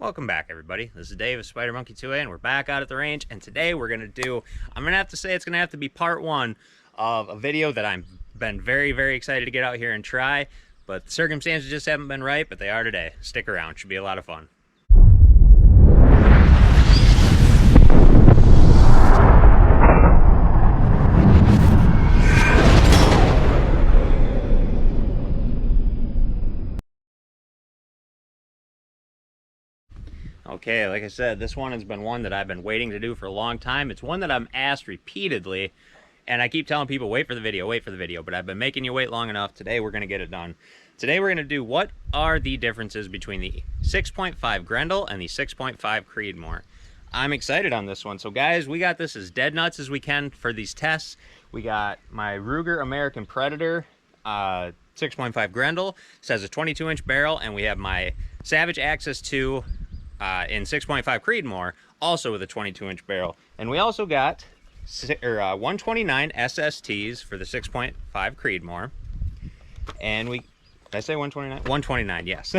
Welcome back, everybody. This is Dave of Spider Monkey 2A, and we're back out at the range. And today we're gonna do, I'm gonna have to say it's gonna have to be part one of a video that I've been very excited to get out here and try, but the circumstances just haven't been right, but they are today. Stick around, should be a lot of fun. Okay, like I said, this one has been one that I've been waiting to do for a long time. It's one that I'm asked repeatedly, and I keep telling people, wait for the video, but I've been making you wait long enough. Today we're going to get it done. Today we're going to do what are the differences between the 6.5 Grendel and the 6.5 Creedmoor. I'm excited on this one. So guys, we got this as dead nuts as we can for these tests. We got my Ruger American Predator 6.5 Grendel. This has a 22-inch barrel, and we have my Savage Axis 2 in 6.5 Creedmoor, also with a 22-inch barrel. And we also got 129 SSTs for the 6.5 Creedmoor. And did I say 129? 129, yes.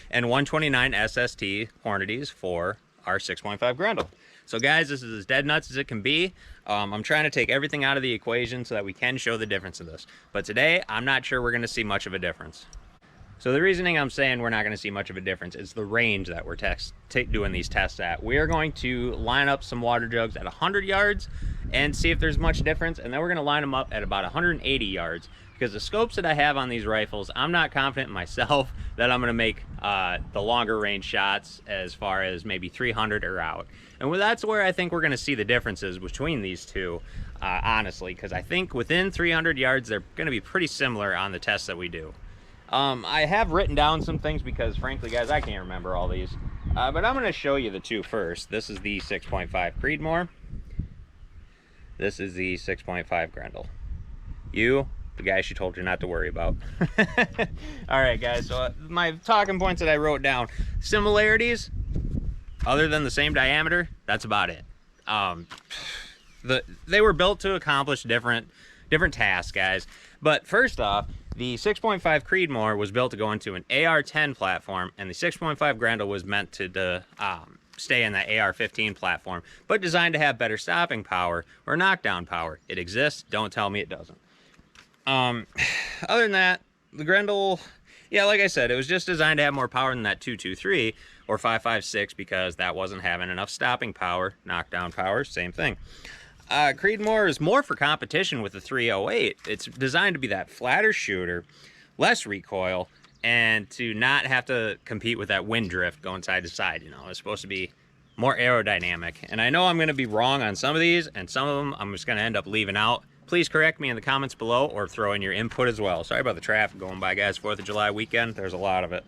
And 129 SST Hornadies for our 6.5 Grendel. So guys, this is as dead nuts as it can be. I'm trying to take everything out of the equation so that we can show the difference of this. But today, I'm not sure we're going to see much of a difference. So the reasoning I'm saying we're not going to see much of a difference is the range that we're doing these tests at. We are going to line up some water jugs at 100 yards and see if there's much difference, and then we're going to line them up at about 180 yards. Because the scopes that I have on these rifles, I'm not confident in myself that I'm going to make the longer range shots as far as maybe 300 or out. And that's where I think we're going to see the differences between these two, honestly, because I think within 300 yards, they're going to be pretty similar on the tests that we do. I have written down some things because, frankly, guys, I can't remember all these. But I'm going to show you the two first. This is the 6.5 Creedmoor. This is the 6.5 Grendel. The guy she told you not to worry about. All right, guys, so my talking points that I wrote down. Similarities, other than the same diameter, that's about it. They were built to accomplish different tasks, guys. But first off, the 6.5 Creedmoor was built to go into an AR-10 platform, and the 6.5 Grendel was meant to stay in that AR-15 platform, but designed to have better stopping power or knockdown power. It exists. Don't tell me it doesn't. Other than that, the Grendel, yeah, like I said, it was just designed to have more power than that 223 or 556 because that wasn't having enough stopping power, knockdown power, same thing. Creedmoor is more for competition with the 308. It's designed to be that flatter shooter, less recoil, and to not have to compete with that wind drift going side to side. You know, it's supposed to be more aerodynamic. And I know I'm going to be wrong on some of these, and some of them I'm just going to end up leaving out. Please correct me in the comments below or throw in your input as well. Sorry about the traffic going by, guys. 4th of July weekend, there's a lot of it.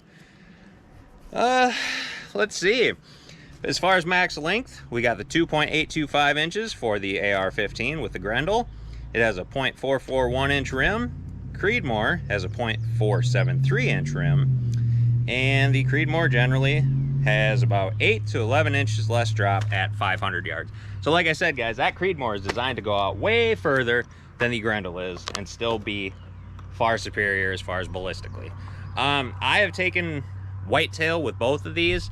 Let's see. As far as max length, we got the 2.825 inches for the AR-15 with the Grendel. It has a 0.441 inch rim. Creedmoor has a 0.473 inch rim. And the Creedmoor generally has about 8 to 11 inches less drop at 500 yards. So like I said, guys, that Creedmoor is designed to go out way further than the Grendel is and still be far superior as far as ballistically. I have taken whitetail with both of these.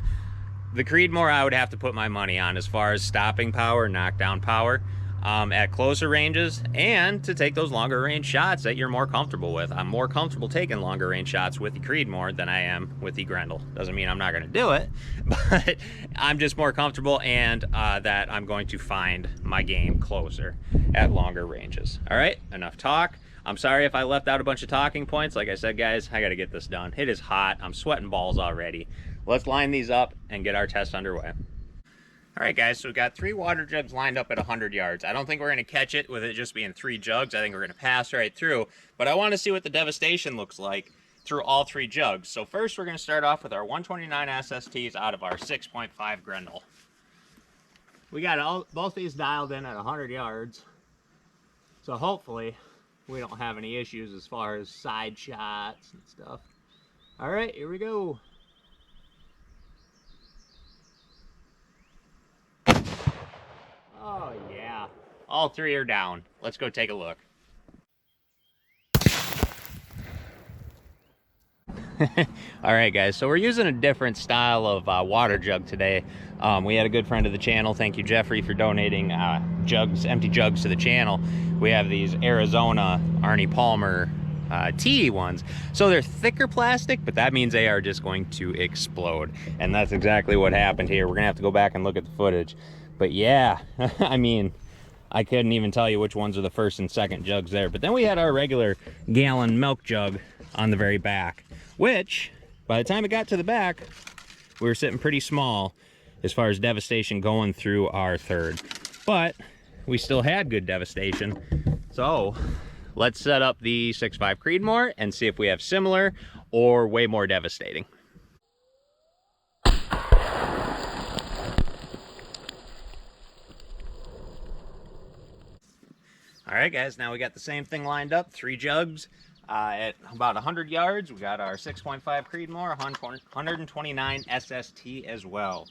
The Creedmoor I would have to put my money on as far as stopping power, knockdown power at closer ranges, and to take those longer range shots that you're more comfortable with. I'm more comfortable taking longer range shots with the Creedmoor than I am with the Grendel. Doesn't mean I'm not going to do it, but I'm just more comfortable and that I'm going to find my game closer at longer ranges. All right, enough talk. I'm sorry if I left out a bunch of talking points. Like I said, guys, I got to get this done. It is hot. I'm sweating balls already. Let's line these up and get our test underway. All right, guys, so we've got 3 water jugs lined up at 100 yards. I don't think we're going to catch it with it just being 3 jugs. I think we're going to pass right through. But I want to see what the devastation looks like through all 3 jugs. So first, we're going to start off with our 129 SSTs out of our 6.5 Grendel. We got both these dialed in at 100 yards. So hopefully, we don't have any issues as far as side shots and stuff. All right, here we go. Oh yeah, all 3 are down. Let's go take a look. All right, guys, so we're using a different style of water jug today. We had a good friend of the channel, thank you Jeffrey, for donating empty jugs to the channel. We have these Arizona Arnie Palmer tea ones. So they're thicker plastic, but that means they are just going to explode. And that's exactly what happened here. We're gonna have to go back and look at the footage. But yeah, I mean, I couldn't even tell you which ones are the first and second jugs there. But then we had our regular gallon milk jug on the very back, which by the time it got to the back, we were sitting pretty small as far as devastation going through our third. But we still had good devastation. So let's set up the 6.5 Creedmoor and see if we have similar or way more devastating. All right, guys, now we got the same thing lined up, 3 jugs at about 100 yards. We got our 6.5 Creedmoor, 129 SST as well.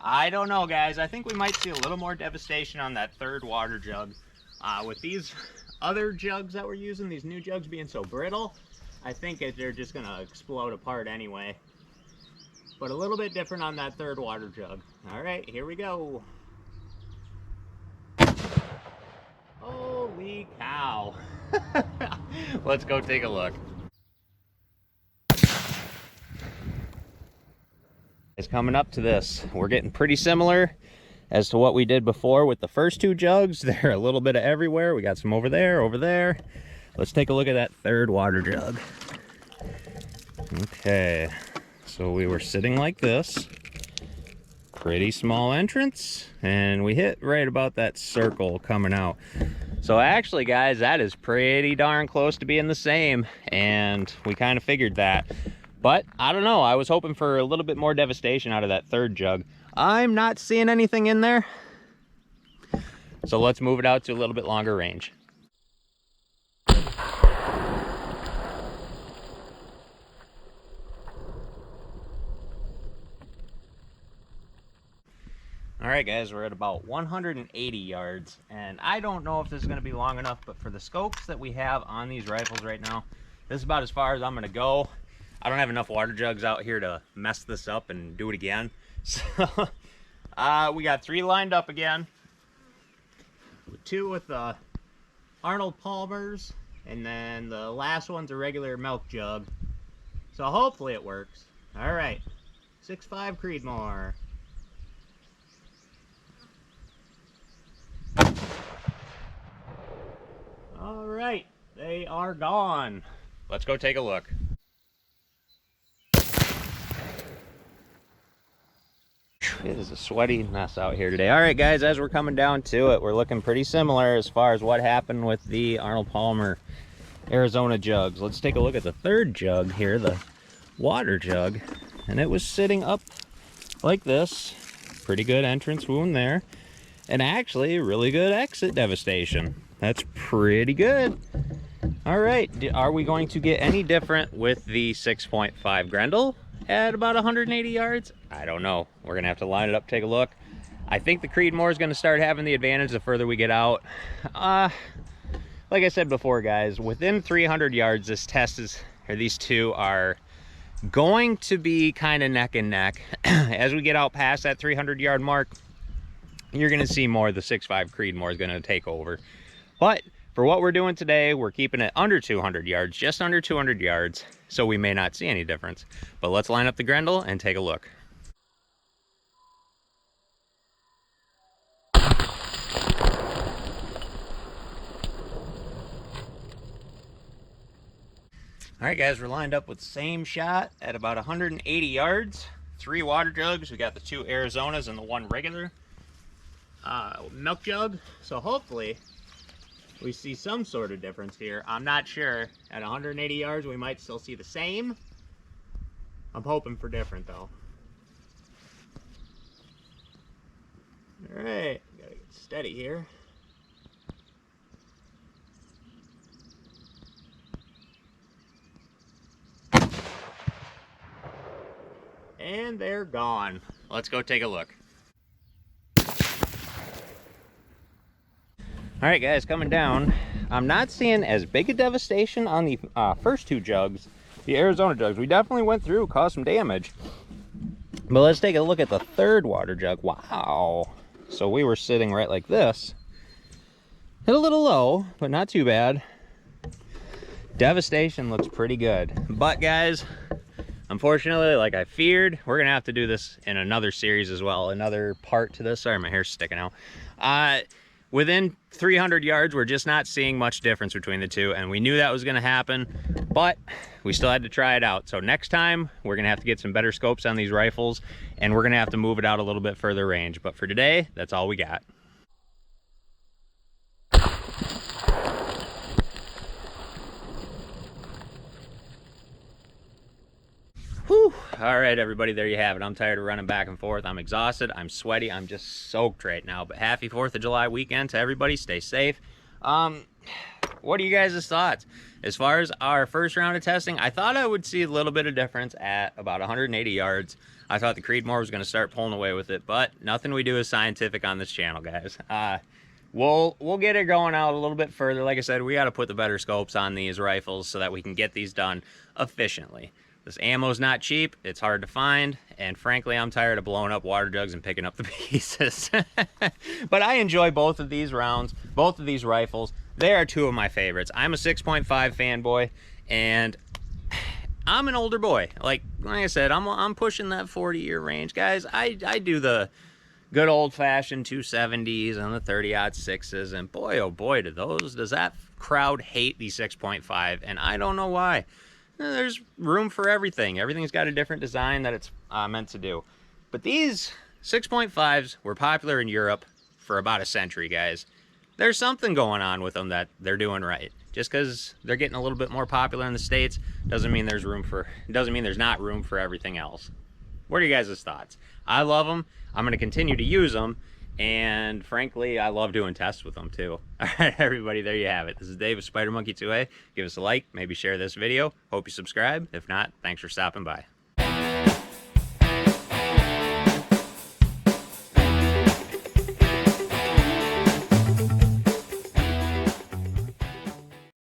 I don't know, guys. I think we might see a little more devastation on that third water jug. With these other jugs that we're using, these new jugs being so brittle, I think they're just gonna explode apart anyway. But a little bit different on that third water jug. All right, here we go. Holy cow. Let's go take a look. It's coming up to this. We're getting pretty similar as to what we did before with the first 2 jugs. They're a little bit of everywhere. We got some over there, over there. Let's take a look at that third water jug. Okay, so we were sitting like this. Pretty small entrance, and we hit right about that circle coming out. So actually, guys, that is pretty darn close to being the same, and we kind of figured that. But I don't know, I was hoping for a little bit more devastation out of that third jug. I'm not seeing anything in there. So let's move it out to a little bit longer range. All right, guys, we're at about 180 yards, and I don't know if this is going to be long enough, but for the scopes that we have on these rifles right now, this is about as far as I'm going to go. I don't have enough water jugs out here to mess this up and do it again. So we got 3 lined up again. 2 with the Arnold Palmers, and then the last one's a regular milk jug. So hopefully it works. All right, 6.5 Creedmoor. All right, they are gone. Let's go take a look. It is a sweaty mess out here today. All right, guys, as we're coming down to it, we're looking pretty similar as far as what happened with the Arnold Palmer Arizona jugs. Let's take a look at the third jug here, the water jug. And it was sitting up like this. Pretty good entrance wound there. And actually, really good exit devastation. That's pretty good. All right, are we going to get any different with the 6.5 Grendel at about 180 yards? I don't know. We're gonna have to line it up, take a look. I think the Creedmoor is gonna start having the advantage the further we get out. Like I said before, guys, within 300 yards, this test is, or these 2 are going to be kind of neck and neck. As we get out past that 300 yard mark, you're gonna see more of the 6.5 Creedmoor is gonna take over. But for what we're doing today, we're keeping it under 200 yards, just under 200 yards, so we may not see any difference. But let's line up the Grendel and take a look. All right, guys, we're lined up with the same shot at about 180 yards. 3 water jugs. We got the 2 Arizonas and the 1 regular milk jug. So hopefully we see some sort of difference here. I'm not sure. At 180 yards, we might still see the same. I'm hoping for different, though. All right, gotta get steady here. And they're gone. Let's go take a look. All right, guys, coming down. I'm not seeing as big a devastation on the first 2 jugs. the Arizona jugs. We definitely went through, caused some damage. But let's take a look at the third water jug. Wow. So we were sitting right like this. Hit a little low, but not too bad. Devastation looks pretty good. But guys, unfortunately, like I feared, we're gonna have to do this in another series as well. Another part to this. Sorry, my hair's sticking out. Within 300 yards, we're just not seeing much difference between the two, and we knew that was gonna happen, but we still had to try it out. So next time, we're gonna have to get some better scopes on these rifles, and we're gonna have to move it out a little bit further range. But for today, that's all we got. Whew. All right, everybody, there you have it. I'm tired of running back and forth. I'm exhausted. I'm sweaty. I'm just soaked right now. But happy 4th of July weekend to everybody. Stay safe. What are you guys' thoughts? As far as our first round of testing, I thought I would see a little bit of difference at about 180 yards. I thought the Creedmoor was going to start pulling away with it, but nothing we do is scientific on this channel, guys. We'll get it going out a little bit further. Like I said, we got to put the better scopes on these rifles so that we can get these done efficiently. This ammo's not cheap, it's hard to find, and frankly, I'm tired of blowing up water jugs and picking up the pieces. But I enjoy both of these rounds, both of these rifles. They are two of my favorites. I'm a 6.5 fanboy, and I'm an older boy. Like I said, I'm pushing that 40-year range. Guys, I do the good old-fashioned 270s and the 30-06s, and boy, oh boy, does that crowd hate the 6.5, and I don't know why. There's room for everything. Everything's got a different design that it's meant to do. But these 6.5s were popular in Europe for about a century, guys. There's something going on with them that they're doing right. Just because they're getting a little bit more popular in the States doesn't mean there's not room for everything else. What are you guys' thoughts? I love them. I'm going to continue to use them. And frankly, I love doing tests with them too. All right, everybody, there you have it. This is Dave of Spider Monkey 2A. Give us a like, maybe share this video. Hope you subscribe. If not, thanks for stopping by.